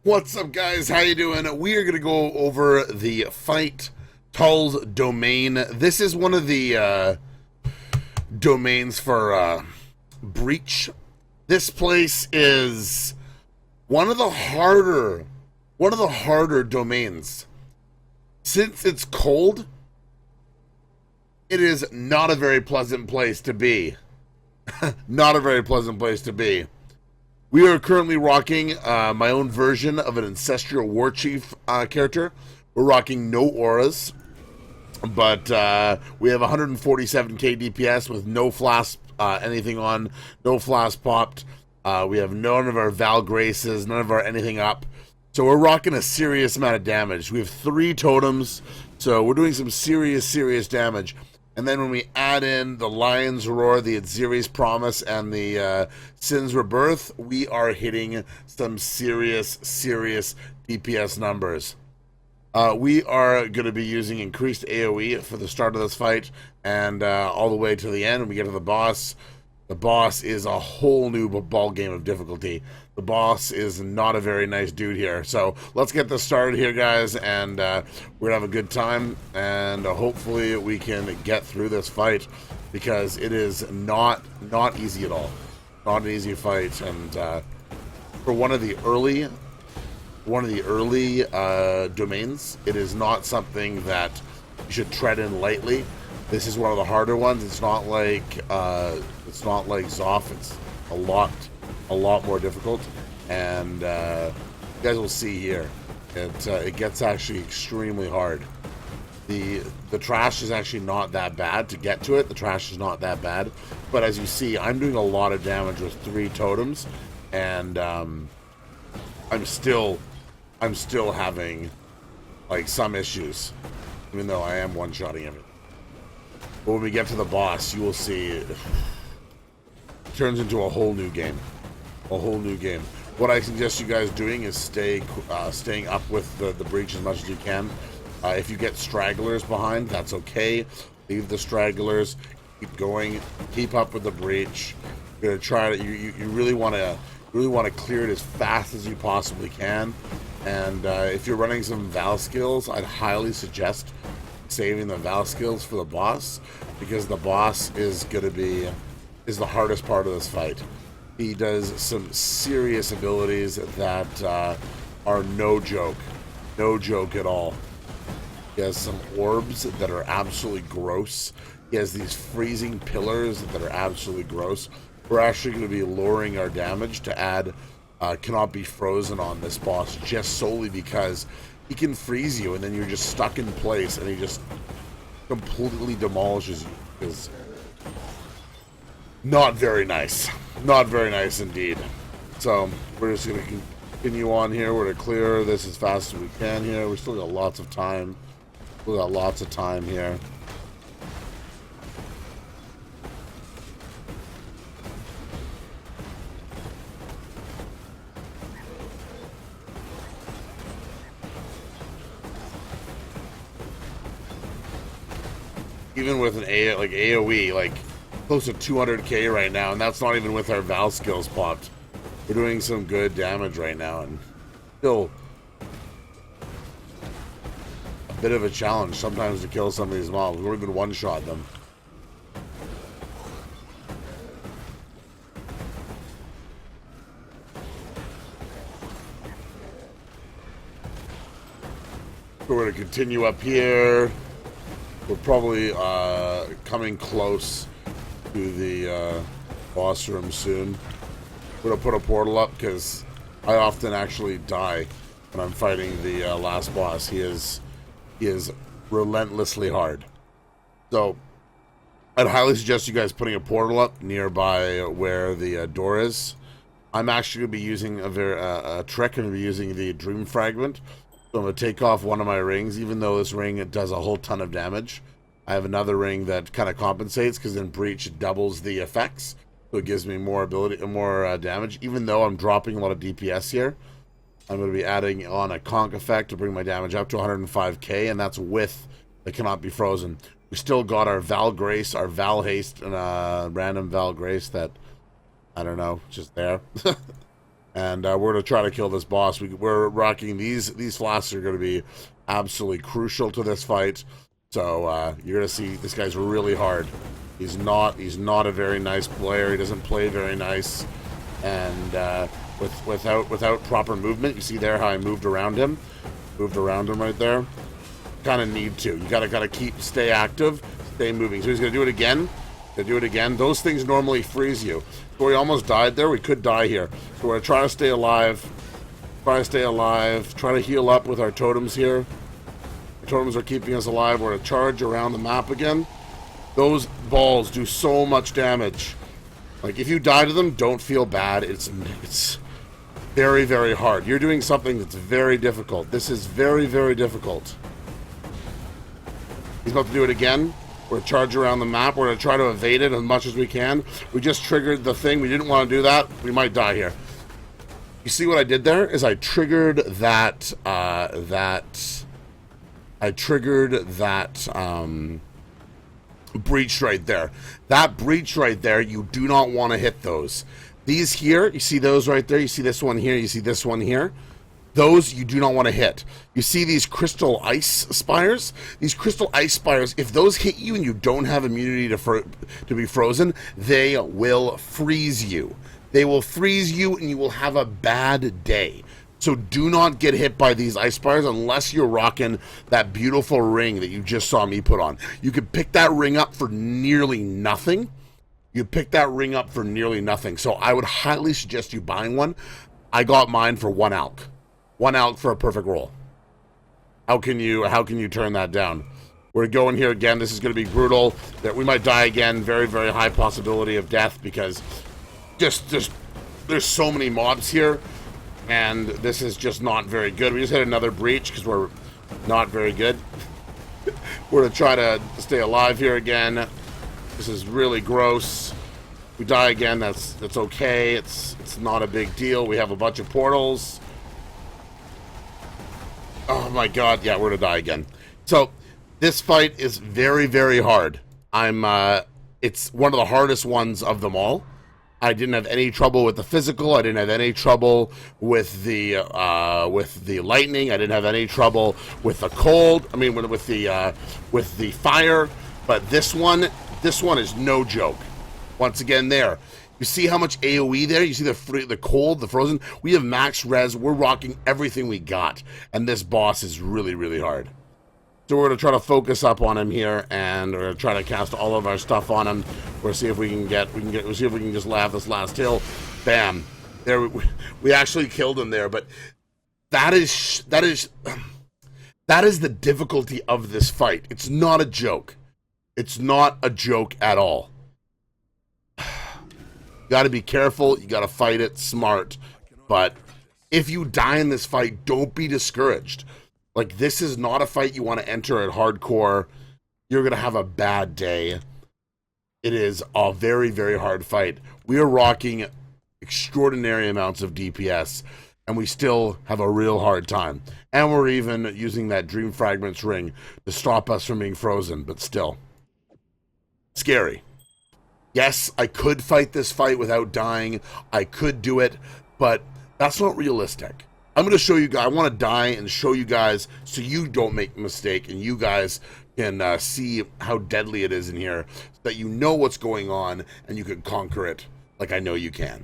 What's up, guys? How you doing? We are going to go over the Fight Tul's domain. This is one of the domains for Breach. This place is one of the harder domains. Since it's cold, it is not a very pleasant place to be. Not a very pleasant place to be. We are currently rocking my own version of an Ancestral War Chief character. We're rocking no auras, but we have 147k DPS with no flask anything on, no flask popped. We have none of our Val Graces, none of our anything up. So we're rocking a serious amount of damage. We have 3 totems, so we're doing some serious damage. And then when we add in the Lion's Roar, the Izari's Promise, and the Sin's Rebirth, we are hitting some serious DPS numbers. We are going to be using increased AoE for the start of this fight, and all the way to the end when we get to the boss. The boss is a whole new ball game of difficulty. The boss is not a very nice dude here. So let's get this started here, guys, and we're going to have a good time, and hopefully we can get through this fight, because it is not easy at all. Not an easy fight, and for one of the early domains, it is not something that you should tread in lightly. This is one of the harder ones. It's not like Zoth. It's a lot more difficult, and you guys will see here. It gets actually extremely hard. The trash is actually not that bad to get to it. The trash is not that bad, but as you see, I'm doing a lot of damage with 3 totems, and I'm still having like some issues, even though I am one-shotting everything. But when we get to the boss, you will see it turns into a whole new game. A whole new game. What I suggest you guys doing is staying up with the breach as much as you can. If you get stragglers behind, that's okay. Leave the stragglers. Keep going. Keep up with the breach. You're gonna try to. You really want to clear it as fast as you possibly can. And if you're running some Val skills, I'd highly suggest saving the Val skills for the boss, because the boss is the hardest part of this fight. He does some serious abilities that are no joke at all. He has some orbs that are absolutely gross. He has these freezing pillars that are absolutely gross. We're actually going to be lowering our damage to add cannot be frozen on this boss, just solely because he can freeze you and then you're just stuck in place, and he just completely demolishes you. It's not very nice. Not very nice indeed. So we're just going to continue on here. We're going to clear this as fast as we can here. We still got lots of time. We got lots of time here. Even with an AoE, like close to 200k right now, and that's not even with our Val skills popped. We're doing some good damage right now, and still a bit of a challenge sometimes to kill some of these mobs. We've even one-shot them. So we're going to continue up here. We're probably coming close to the boss room soon. We're going to put a portal up, because I often actually die when I'm fighting the last boss. He is relentlessly hard. So I'd highly suggest you guys putting a portal up nearby where the door is. I'm actually going to be using a trick. I'm going to be using the Dream Fragment. So I'm going to take off one of my rings, even though this ring does a whole ton of damage. I have another ring that kind of compensates, because in Breach it doubles the effects. So it gives me more damage. Even though I'm dropping a lot of DPS here, I'm going to be adding on a conk effect to bring my damage up to 105k, and that's with the cannot be frozen. We still got our Val Grace, our Val Haste, and a random Val Grace that, I don't know, just there. And we're going to try to kill this boss. We're rocking these flasks are going to be absolutely crucial to this fight. So you're going to see this guy's really hard. He's not a very nice player. He doesn't play very nice. And without proper movement, you see there how I moved around him right there. Kind of need to. You gotta stay active, stay moving. So he's gonna do it again. Those things normally freeze you. So we almost died there. We could die here. So we're gonna try to stay alive. Try to heal up with our totems here. Our totems are keeping us alive. We're gonna charge around the map again. Those balls do so much damage. Like, if you die to them, don't feel bad. It's very, very hard. You're doing something that's very difficult. This is very, very difficult. He's about to do it again. We're going to charge around the map. We're going to try to evade it as much as we can. We just triggered the thing. We didn't want to do that. We might die here. You see what I did there? Is I triggered that breach right there. That breach right there, you do not want to hit those. These here, you see those right there? You see this one here? You see this one here? Those you do not want to hit. You see these crystal ice spires? These crystal ice spires, if those hit you and you don't have immunity to be frozen, they will freeze you. They will freeze you and you will have a bad day. So do not get hit by these ice spires unless you're rocking that beautiful ring that you just saw me put on. You could pick that ring up for nearly nothing. So I would highly suggest you buying one. I got mine for 1 alch. 1 alch for a perfect roll. How can you turn that down? We're going here again. This is going to be brutal. That we might die again. Very, very high possibility of death because there's so many mobs here. And this is just not very good. We just hit another breach because we're not very good. We're going to try to stay alive here again. This is really gross. We die again. That's okay. It's not a big deal. We have a bunch of portals. Oh my god. Yeah, we're going to die again. So this fight is very, very hard. It's one of the hardest ones of them all. I didn't have any trouble with the physical. I didn't have any trouble with the lightning. I didn't have any trouble with the cold. I mean, with the fire. But this one is no joke. Once again, there, you see how much AOE there. You see the cold, the frozen. We have max res. We're rocking everything we got, and this boss is really, really hard. So we're going to try to focus up on him here, and we're going to try to cast all of our stuff on him. We'll see if we can just laugh this last hill. Bam. There, we actually killed him there, but that is the difficulty of this fight. It's not a joke. It's not a joke at all. You got to be careful. You got to fight it smart. But if you die in this fight, don't be discouraged. Like, this is not a fight you want to enter at hardcore. You're going to have a bad day. It is a very, very hard fight. We are rocking extraordinary amounts of DPS, and we still have a real hard time. And we're even using that Dream Fragments ring to stop us from being frozen, but still. Scary. Yes, I could fight this fight without dying. I could do it, but that's not realistic. I'm going to show you guys. I want to die and show you guys so you don't make a mistake and you guys can see how deadly it is in here so that you know what's going on and you can conquer it like I know you can.